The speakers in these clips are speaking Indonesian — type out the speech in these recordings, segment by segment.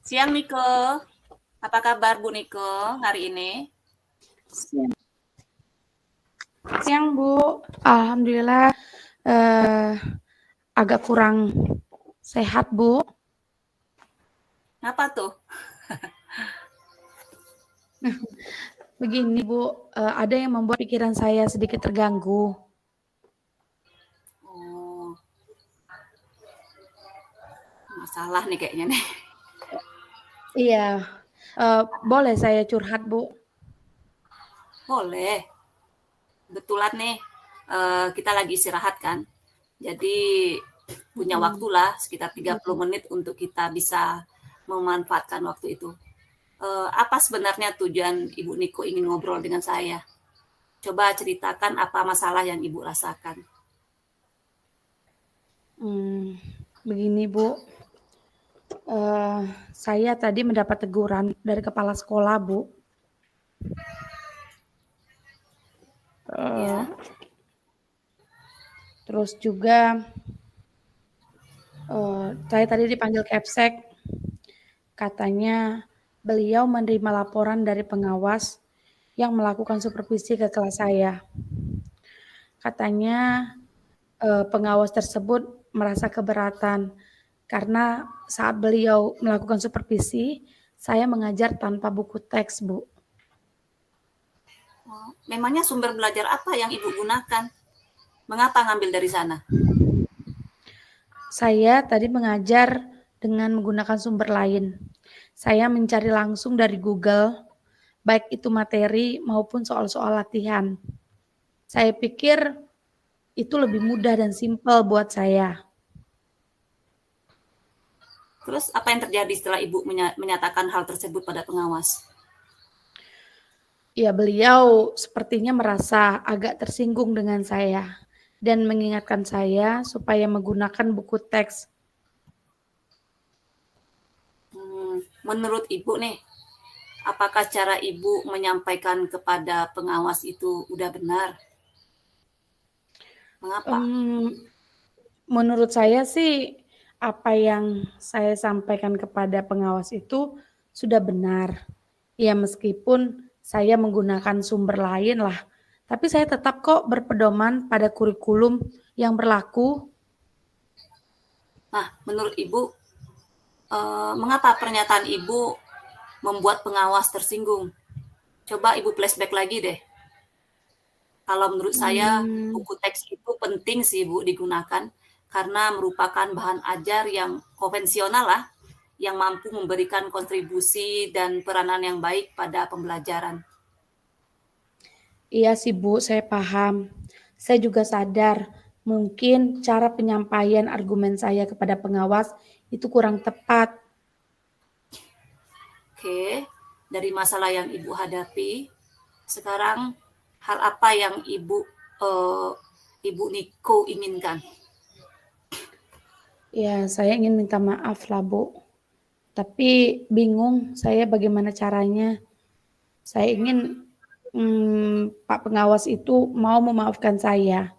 Siang Niko, apa kabar Bu Niko hari ini? Siang, siang Bu. Alhamdulillah eh, agak kurang sehat Bu. Apa tuh? Begini Bu, ada yang membuat pikiran saya sedikit terganggu. Oh, masalah nih kayaknya nih. Iya, boleh saya curhat Bu? Boleh, kebetulan nih kita lagi istirahat kan. Jadi punya Mm-mm. waktu lah sekitar 30 menit untuk kita bisa memanfaatkan waktu itu. Apa sebenarnya tujuan Ibu Niko ingin ngobrol dengan saya? Coba ceritakan apa masalah yang Ibu rasakan. Hmm, begini Bu, eh, saya tadi mendapat teguran dari kepala sekolah Bu. Eh, Ya, Terus juga saya tadi dipanggil Kepsek, katanya beliau menerima laporan dari pengawas yang melakukan supervisi ke kelas saya. Katanya pengawas tersebut merasa keberatan karena saat beliau melakukan supervisi, saya mengajar tanpa buku teks, Bu. memangnya sumber belajar apa yang Ibu gunakan? Mengapa ngambil dari sana? Saya tadi mengajar dengan menggunakan sumber lain. Saya mencari langsung dari Google, baik itu materi maupun soal-soal latihan. Saya pikir itu lebih mudah dan simpel buat saya. Terus apa yang terjadi setelah Ibu menyatakan hal tersebut pada pengawas? Ya, beliau sepertinya merasa agak tersinggung dengan saya dan mengingatkan saya supaya menggunakan buku teks. Menurut Ibu nih, apakah cara Ibu menyampaikan kepada pengawas itu udah benar? Mengapa? Menurut saya sih apa yang saya sampaikan kepada pengawas itu sudah benar. Ya meskipun saya menggunakan sumber lain lah, tapi saya tetap kok berpedoman pada kurikulum yang berlaku. Nah, menurut Ibu, mengapa pernyataan Ibu membuat pengawas tersinggung? Coba Ibu flashback lagi deh. Kalau menurut saya, Hmm, buku teks itu penting sih Bu digunakan karena merupakan bahan ajar yang konvensional lah, yang mampu memberikan kontribusi dan peranan yang baik pada pembelajaran. iya sih Bu, saya paham. Saya juga sadar mungkin cara penyampaian argumen saya kepada pengawas itu kurang tepat. Oke, dari masalah yang Ibu hadapi, sekarang hal apa yang Ibu Niko inginkan? Ya, saya ingin minta maaf lah Bu. Tapi bingung saya bagaimana caranya. Saya ingin Pak pengawas itu mau memaafkan saya.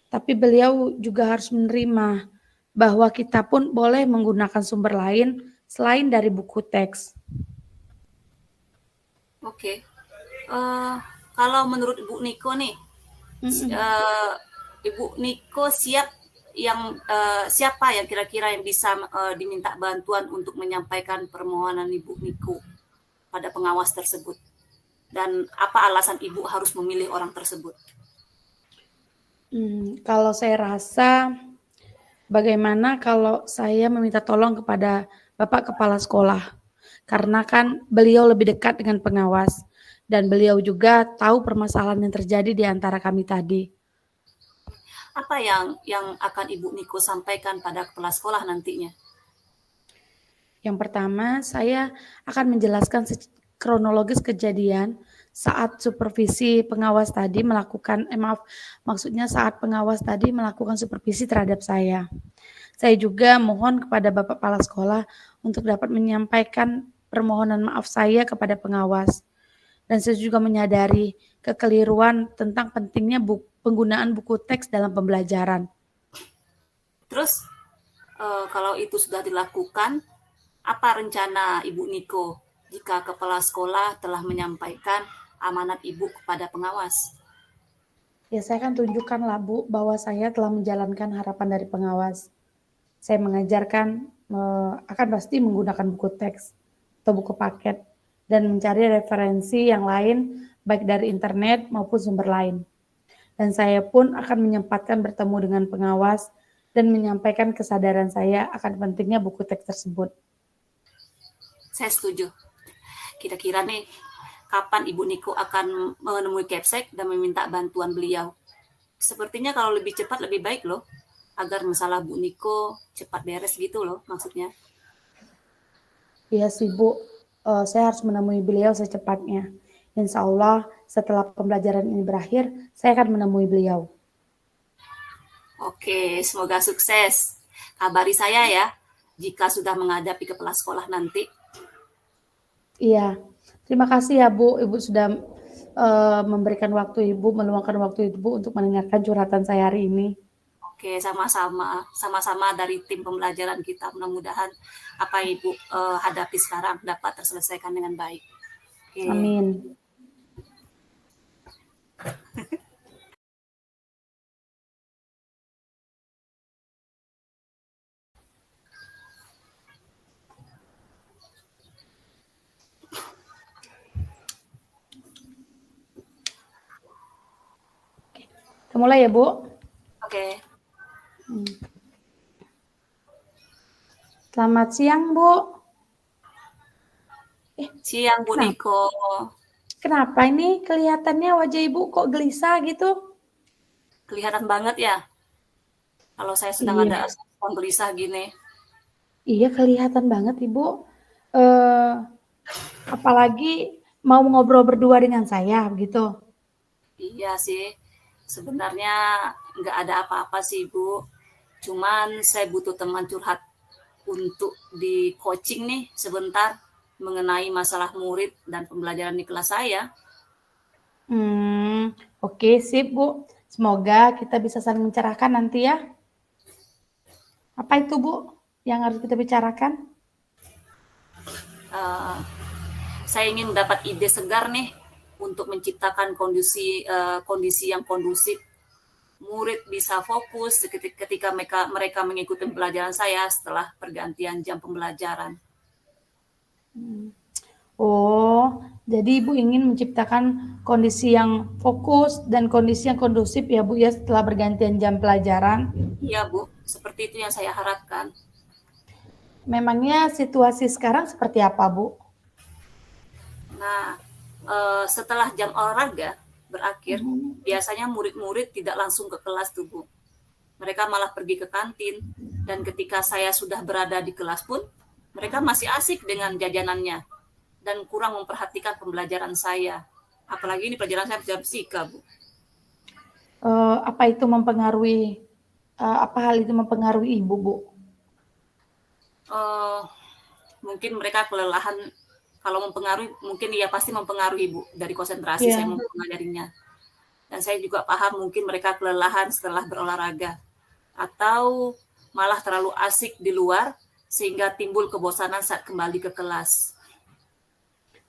Tapi beliau juga harus menerima bahwa kita pun boleh menggunakan sumber lain selain dari buku teks. Oke, uh, kalau menurut Ibu Niko nih, Mm-mm. uh, Ibu Niko siapa yang kira-kira yang bisa diminta bantuan untuk menyampaikan permohonan Ibu Niko pada pengawas tersebut? Dan apa alasan Ibu harus memilih orang tersebut? Kalau saya rasa bagaimana kalau saya meminta tolong kepada Bapak Kepala Sekolah? Karena kan beliau lebih dekat dengan pengawas dan beliau juga tahu permasalahan yang terjadi di antara kami tadi. Apa yang akan Ibu Niko sampaikan pada kepala sekolah nantinya? Yang pertama, saya akan menjelaskan kronologis kejadian saat supervisi pengawas tadi melakukan, maaf, maksudnya saat pengawas tadi melakukan supervisi terhadap saya. Saya juga mohon kepada Bapak Kepala Sekolah untuk dapat menyampaikan permohonan maaf saya kepada pengawas. Dan saya juga menyadari kekeliruan tentang pentingnya penggunaan buku teks dalam pembelajaran. Terus kalau itu sudah dilakukan, Apa rencana Ibu Niko jika kepala sekolah telah menyampaikan amanat Ibu kepada pengawas? Ya, saya akan tunjukkan lah Bu bahwa saya telah menjalankan harapan dari pengawas. Saya mengajarkan akan pasti menggunakan buku teks atau buku paket dan mencari referensi yang lain baik dari internet maupun sumber lain. Dan saya pun akan menyempatkan bertemu dengan pengawas dan menyampaikan kesadaran saya akan pentingnya buku teks tersebut. Saya setuju. Kira-kira nih, kapan Ibu Niko akan menemui Kepsek dan meminta bantuan beliau? Sepertinya kalau lebih cepat lebih baik loh, agar masalah Bu Niko cepat beres gitu loh maksudnya. Iya sih Bu, saya harus menemui beliau secepatnya. Insya Allah setelah pembelajaran ini berakhir, saya akan menemui beliau. Oke, semoga sukses. Kabari saya ya, jika sudah menghadapi kepala sekolah nanti. Iya, terima kasih ya Bu, Ibu sudah memberikan waktu Ibu, meluangkan waktu Ibu untuk mendengarkan curhatan saya hari ini. Oke, sama-sama dari tim pembelajaran kita. Mudah-mudahan apa yang Ibu hadapi sekarang dapat terselesaikan dengan baik. Oke. Amin. Kita mulai ya Bu. Oke. Selamat siang Bu. Siang Bu Niko. Kenapa ini kelihatannya wajah Ibu kok gelisah gitu? Kelihatan banget ya, kalau saya sedang Iya. ada respon gelisah gini. Iya kelihatan banget Ibu. Apalagi mau ngobrol berdua dengan saya begitu. Iya sih, sebenarnya nggak ada apa-apa sih Bu. Cuman saya butuh teman curhat untuk di coaching nih sebentar mengenai masalah murid dan pembelajaran di kelas saya. Oke sip Bu. Semoga kita bisa saling mencerahkan nanti ya. Apa itu Bu yang harus kita bicarakan? Saya ingin mendapat ide segar nih untuk menciptakan kondisi yang kondusif. Murid bisa fokus ketika mereka mengikuti pembelajaran saya setelah pergantian jam pembelajaran. Oh, jadi Ibu ingin menciptakan kondisi yang fokus dan kondisi yang kondusif ya Bu ya setelah bergantian jam pelajaran. Iya Bu, seperti itu yang saya harapkan. Memangnya situasi sekarang seperti apa Bu? Nah, setelah jam olahraga berakhir, biasanya murid-murid tidak langsung ke kelas tuh Bu. Mereka malah pergi ke kantin, dan ketika saya sudah berada di kelas pun, mereka masih asik dengan jajanannya, dan kurang memperhatikan pembelajaran saya. Apalagi ini pelajaran saya belajar fisika Bu. Apa itu mempengaruhi, apa hal itu mempengaruhi Ibu Bu? Mungkin mereka kelelahan. Kalau mempengaruhi, mungkin ya pasti mempengaruhi Bu dari konsentrasi saya mempelajarinya. Dan saya juga paham mungkin mereka kelelahan setelah berolahraga atau malah terlalu asik di luar sehingga timbul kebosanan saat kembali ke kelas.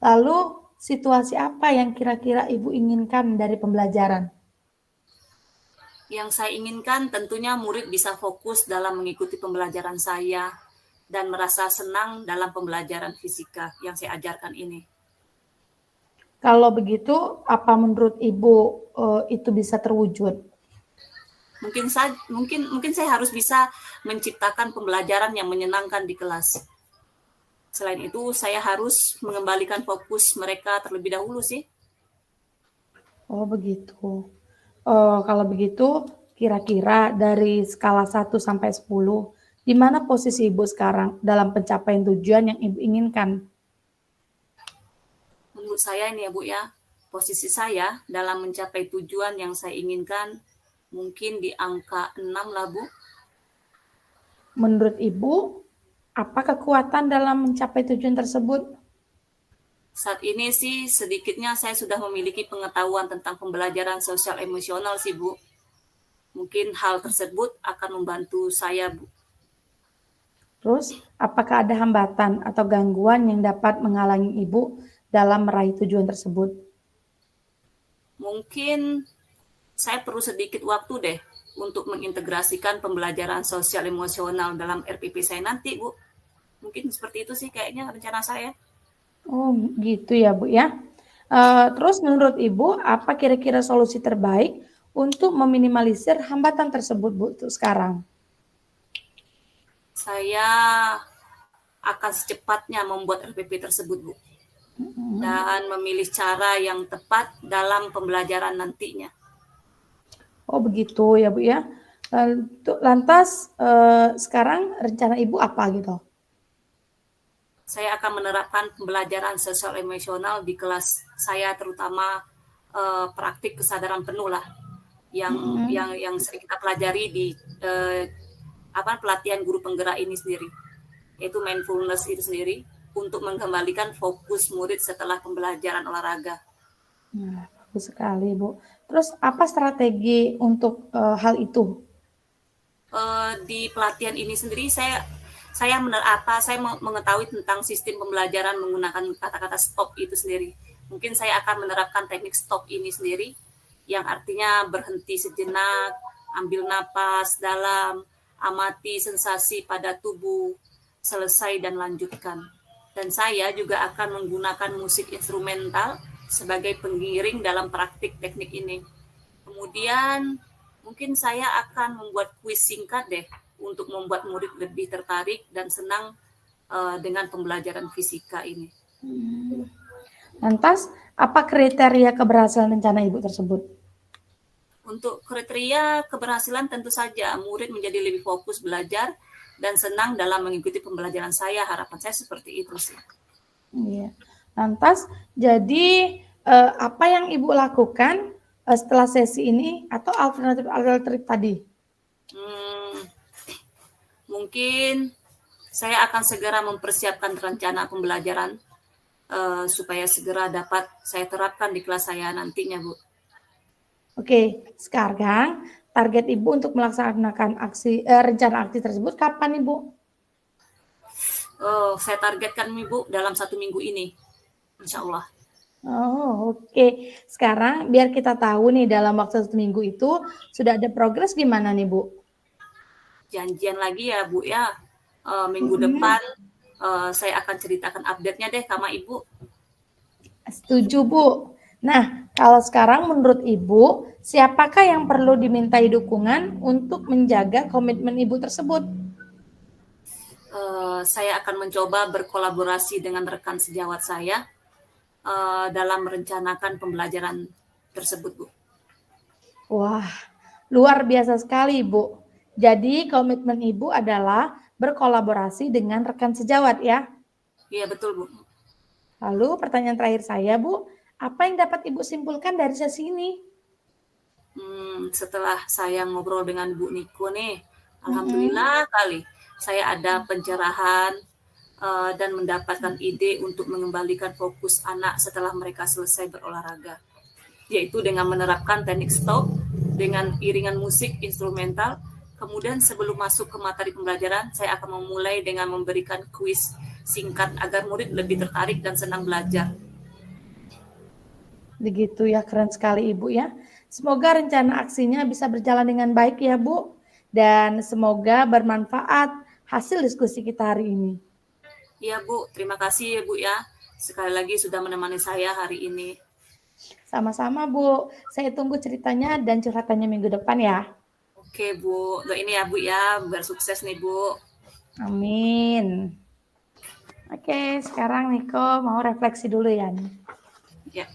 Lalu situasi apa yang kira-kira Ibu inginkan dari pembelajaran? Yang saya inginkan tentunya murid bisa fokus dalam mengikuti pembelajaran saya dan merasa senang dalam pembelajaran fisika yang saya ajarkan ini. Kalau begitu, apa menurut Ibu itu bisa terwujud? Mungkin saya harus bisa menciptakan pembelajaran yang menyenangkan di kelas. Selain itu, saya harus mengembalikan fokus mereka terlebih dahulu sih. Oh begitu. Kalau begitu, kira-kira dari skala 1 sampai 10, di mana posisi Ibu sekarang dalam pencapaian tujuan yang Ibu inginkan? Menurut saya ini ya Bu ya, posisi saya dalam mencapai tujuan yang saya inginkan mungkin di angka 6 lah Bu. Menurut Ibu, apa kekuatan dalam mencapai tujuan tersebut? Saat ini sih sedikitnya saya sudah memiliki pengetahuan tentang pembelajaran sosial emosional sih Bu. Mungkin hal tersebut akan membantu saya Bu. Terus, apakah ada hambatan atau gangguan yang dapat menghalangi Ibu dalam meraih tujuan tersebut? Mungkin saya perlu sedikit waktu deh untuk mengintegrasikan pembelajaran sosial emosional dalam RPP saya nanti, Bu. Mungkin seperti itu sih kayaknya rencana saya. Oh, gitu ya, Bu ya. Terus menurut Ibu, apa kira-kira solusi terbaik untuk meminimalisir hambatan tersebut, Bu, untuk sekarang? Saya akan secepatnya membuat RPP tersebut, Bu. Dan memilih cara yang tepat dalam pembelajaran nantinya. Oh, begitu ya, Bu ya. Lantas, sekarang rencana Ibu apa gitu? Saya akan menerapkan pembelajaran sosial emosional di kelas saya, terutama praktik kesadaran penuh lah, yang sering kita pelajari di pelatihan guru penggerak ini sendiri, yaitu mindfulness itu sendiri, untuk mengembalikan fokus murid setelah pembelajaran olahraga. Nah, bagus sekali, Bu. Terus apa strategi untuk hal itu? Di pelatihan ini sendiri saya mengetahui tentang sistem pembelajaran menggunakan kata-kata stop itu sendiri. Mungkin saya akan menerapkan teknik stop ini sendiri, yang artinya berhenti sejenak, ambil napas dalam, amati sensasi pada tubuh, selesai dan lanjutkan. Dan saya juga akan menggunakan musik instrumental sebagai pengiring dalam praktik teknik ini. Kemudian mungkin saya akan membuat kuis singkat deh untuk membuat murid lebih tertarik dan senang dengan pembelajaran fisika ini. Lantas, apa kriteria keberhasilan rencana Ibu tersebut? Untuk kriteria keberhasilan tentu saja murid menjadi lebih fokus belajar dan senang dalam mengikuti pembelajaran saya. Harapan saya seperti itu sih. Iya. Lantas, jadi apa yang Ibu lakukan setelah sesi ini atau alternatif tadi? Mungkin saya akan segera mempersiapkan rencana pembelajaran supaya segera dapat saya terapkan di kelas saya nantinya, Bu. Oke, sekarang target Ibu untuk melaksanakan rencana aksi tersebut kapan, Ibu? Saya targetkan, Ibu, dalam 1 minggu ini, insya Allah. Oh, oke. Sekarang biar kita tahu nih dalam waktu 1 minggu itu sudah ada progres gimana nih, Bu? Janjian lagi ya, Bu ya. Minggu depan saya akan ceritakan update-nya deh sama Ibu. Setuju, Bu. Nah, kalau sekarang menurut Ibu, siapakah yang perlu dimintai dukungan untuk menjaga komitmen Ibu tersebut? Saya akan mencoba berkolaborasi dengan rekan sejawat saya dalam merencanakan pembelajaran tersebut, Bu. Wah, luar biasa sekali, Bu. Jadi komitmen Ibu adalah berkolaborasi dengan rekan sejawat ya? Iya, betul, Bu. Lalu pertanyaan terakhir saya, Bu, apa yang dapat Ibu simpulkan dari sesi ini? Setelah saya ngobrol dengan Bu Niko nih, alhamdulillah kali saya ada pencerahan dan mendapatkan ide untuk mengembalikan fokus anak setelah mereka selesai berolahraga, yaitu dengan menerapkan teknik stop dengan iringan musik instrumental. Kemudian sebelum masuk ke materi pembelajaran, saya akan memulai dengan memberikan kuis singkat agar murid lebih tertarik dan senang belajar. Begitu ya, keren sekali Ibu ya. Semoga rencana aksinya bisa berjalan dengan baik ya Bu. Dan semoga bermanfaat hasil diskusi kita hari ini. Iya Bu, terima kasih ya Bu ya. Sekali lagi sudah menemani saya hari ini. Sama-sama Bu, saya tunggu ceritanya dan curhatannya minggu depan ya. Oke Bu, doain ya Bu ya, biar sukses nih Bu. Amin. Oke, sekarang Niko mau refleksi dulu ya. Ya.